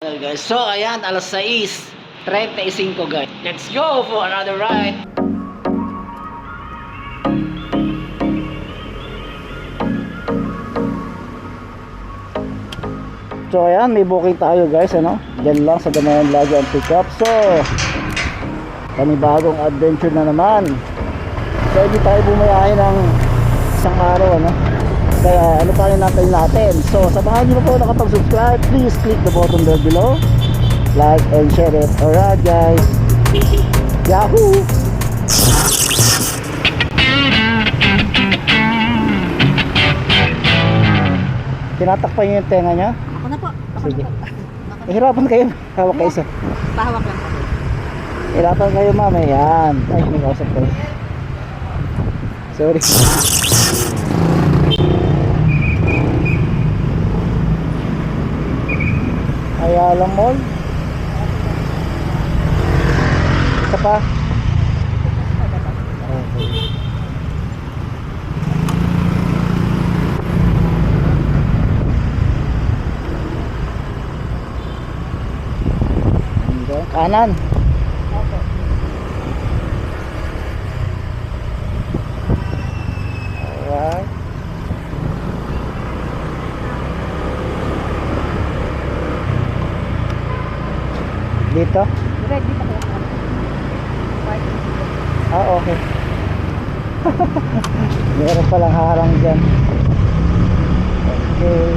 Guys, so ayan, alas 6:35 guys. Let's go for another ride. So ayan, may booking tayo guys, ano? Diyan lang sa Damayan Lagi ang pick up. So panibagong adventure na naman. So hindi tayo bumayahe ng isang araw, ano? Kaya ano pa rin natin. So sa mga hindi pa po nakapag-subscribe, please click the button there below, like and share it. Alright guys, Yahoo! Tinatakpan niyo yung tenga niya? Ako na po. Sige. Hirapan kayo. Hawak kayo sa. Pahawak lang po. Hirapan kayo ma'am. Ayan. Ay, may kausap kayo. Sorry. Ayala Mall. Isa pa. Okay. Kanan. Alright. Dito? Direct dito po. Okay. Meron palang harang dyan. Okay.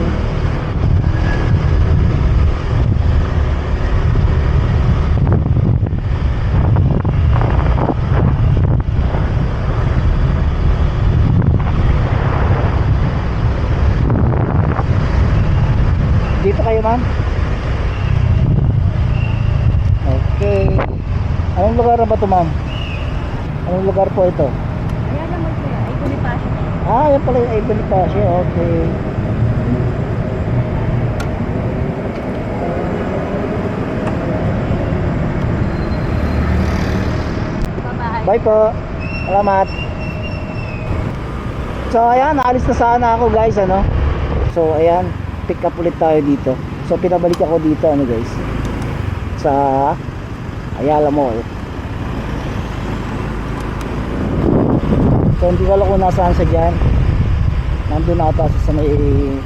Dito kayo ma'am? Okay. Anong lugar na ba ito ma'am? Anong lugar po ito? Ayan naman po yan. Ay, Bonifacio. Yan pala yung Ibon Pasio. Okay. Babahay. Bye po. Salamat. So ayan, naalis na sana ako guys, ano. So ayan, pick up ulit tayo dito. So pinabalik ako dito, ano guys, sa Ayala Mall. So hindi ko alam kung nasaan sa dyan. Nandun ata sa may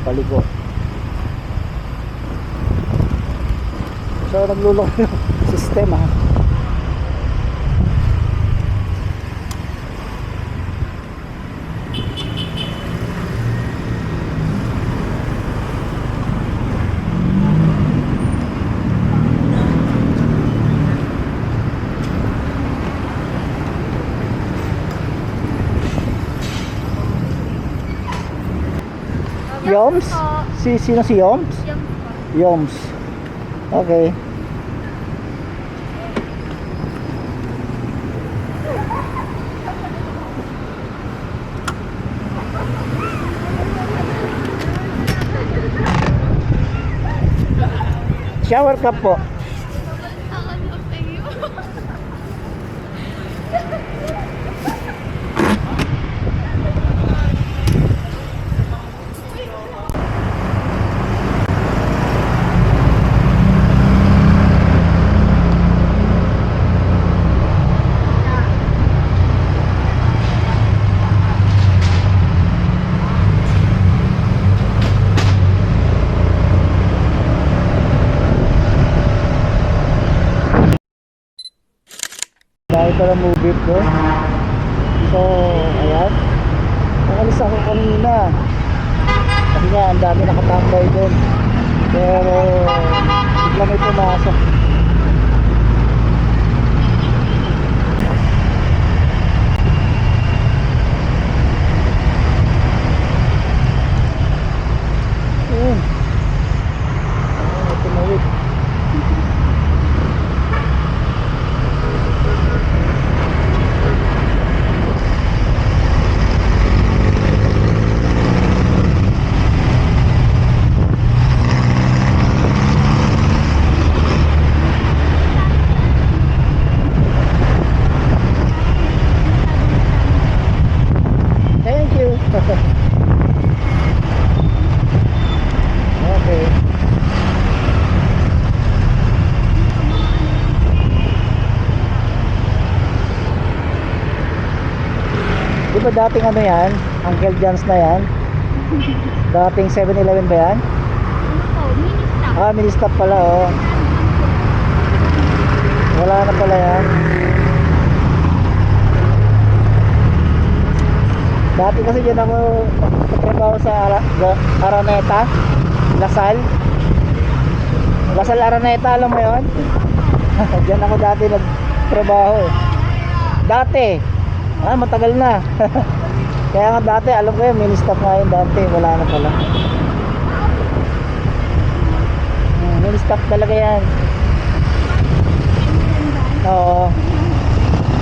paliko. So naglulong yung system ha. Yoms? Sino si Yoms? Yoms. Okay. Shower cup po. Dahil pala movie ko. So, ayan. Nakalis ako kanina. Kasi nga, ang dami nakatambay doon. Pero, bigla may pumasok. Ayun. Tumawid. ba dating ano yan? Uncle John's na yan? Dating 7-Eleven ba yan? Ano po? Mini-stop. Ah, mini-stop pala, oh. Wala na pala yan. Dati kasi dyan ako nagtrabaho sa Araneta, Lasal. Lasal Araneta, alam mo yon? Dyan ako dati nagtrabaho eh. Dati. Matagal na. Kaya nga dati, alam ko yun, mini-stop nga yun dati. Wala na pala. Mini-stop talaga yan. Oo.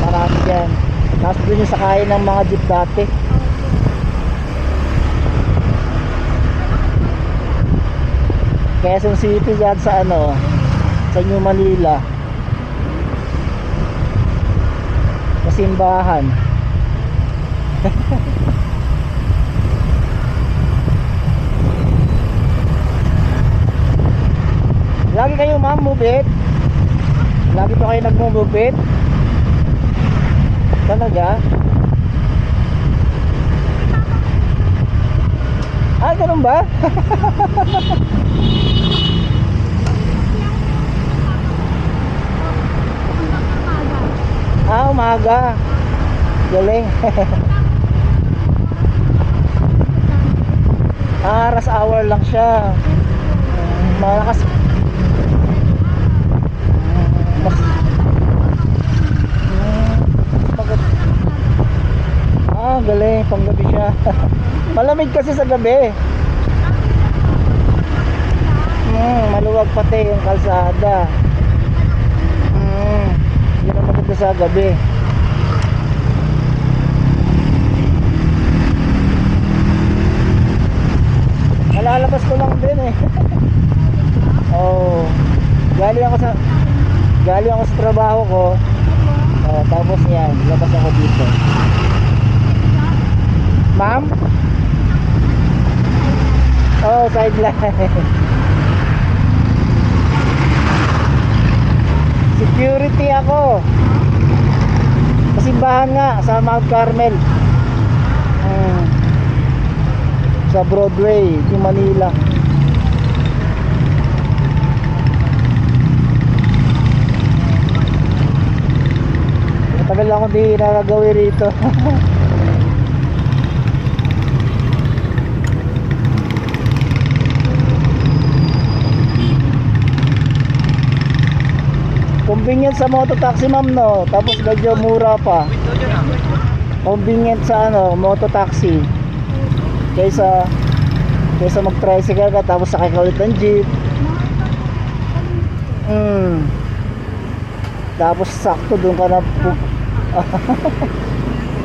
Marami yan. Tapos doon yung sakayin ng mga jeep dati. Quezon City dyan sa ano, sa New Manila. Sa simbahan. Lagi kayo ma'am mubit? Lagi pa kayo nagmumubit? Talaga? Ganun ba? Umaga. Galing. Rush hour lang siya. Malakas. Galing, panggabi siya. Malamig kasi sa gabi. Maluwag pati yung kalsada. Yun ang maganda sa gabi. Nalalabas ko lang din eh. Galing ako sa trabaho ko. Tapos yan, labas ako dito. Ma'am? Sideline. Security ako. Kasimbahan nga sa Mount Carmel. Sa Broadway, yung Manila. Matagal ako di nakagawi rito. Convenient sa mototaxi ma'am no, tapos medyo mura pa. Convenient sa mototaxi. Kaysa mag-tricycle ka tapos sakay ka ulit ng jeep. Tapos sakto doon ka na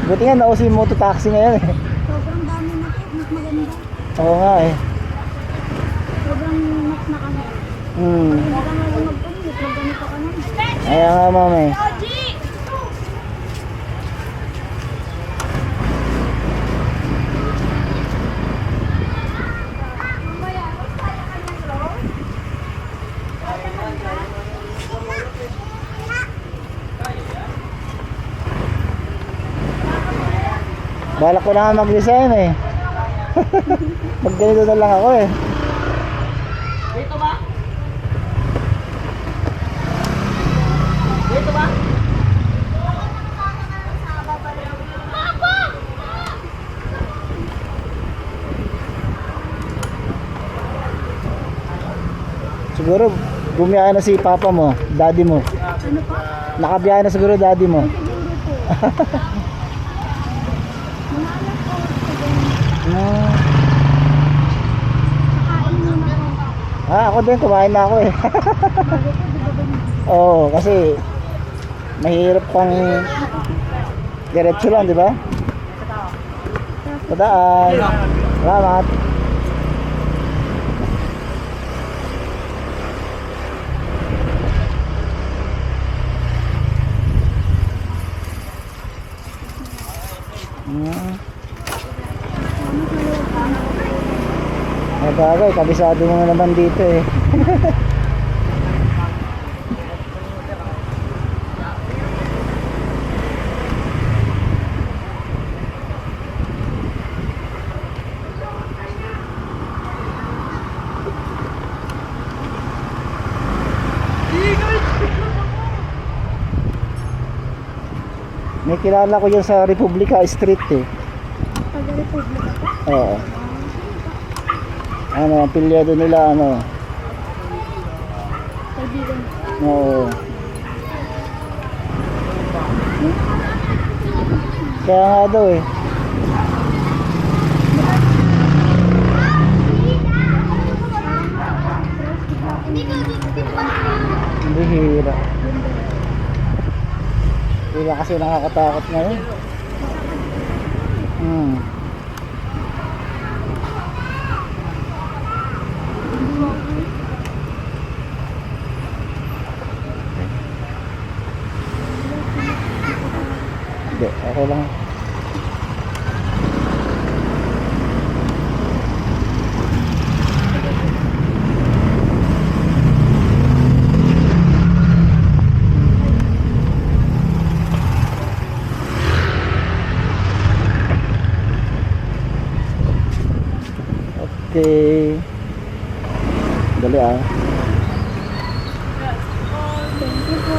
buti nga nauso yung mototaxi ngayon eh. Sobrang dami na po, mas maganda. Oo nga eh. Sobrang mas nakano. Wala nga lang mag-commute, magganito ka na. Kaya nga ma'am eh. Balak ko na nga mag-resign eh. Magganito na lang ako eh. Dito ba? Dito ba? Siguro bumiyahe na si papa mo, daddy mo. Ano pa? Nakabiyahe na siguro daddy mo. Siguro po. Kain muna ako. Ako din, kumain na ako eh. Oo, kasi mahirap pang diretso lang, di ba? Padaan. Salamat. Bagay, kabisado mo naman dito eh. May kilala ko yan sa Republica Street eh. Taga Republika po. Oo. Ano, ang pilyado nila ano. Kaibigan. Oo. Kaya nga daw eh. Hindi hira. Hira kasi nakakatakot ngayon. Hmm. Hindi, okay lang. Okay. Dali ah. Thank you po.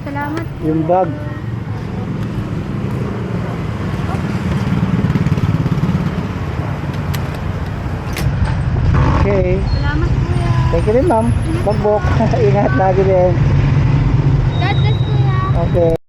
Salamat. Yung bag. Okay. Salamat kuya. Thank you rin ma'am. Pagbok. Ingat lagi din. God bless kuya. Okay.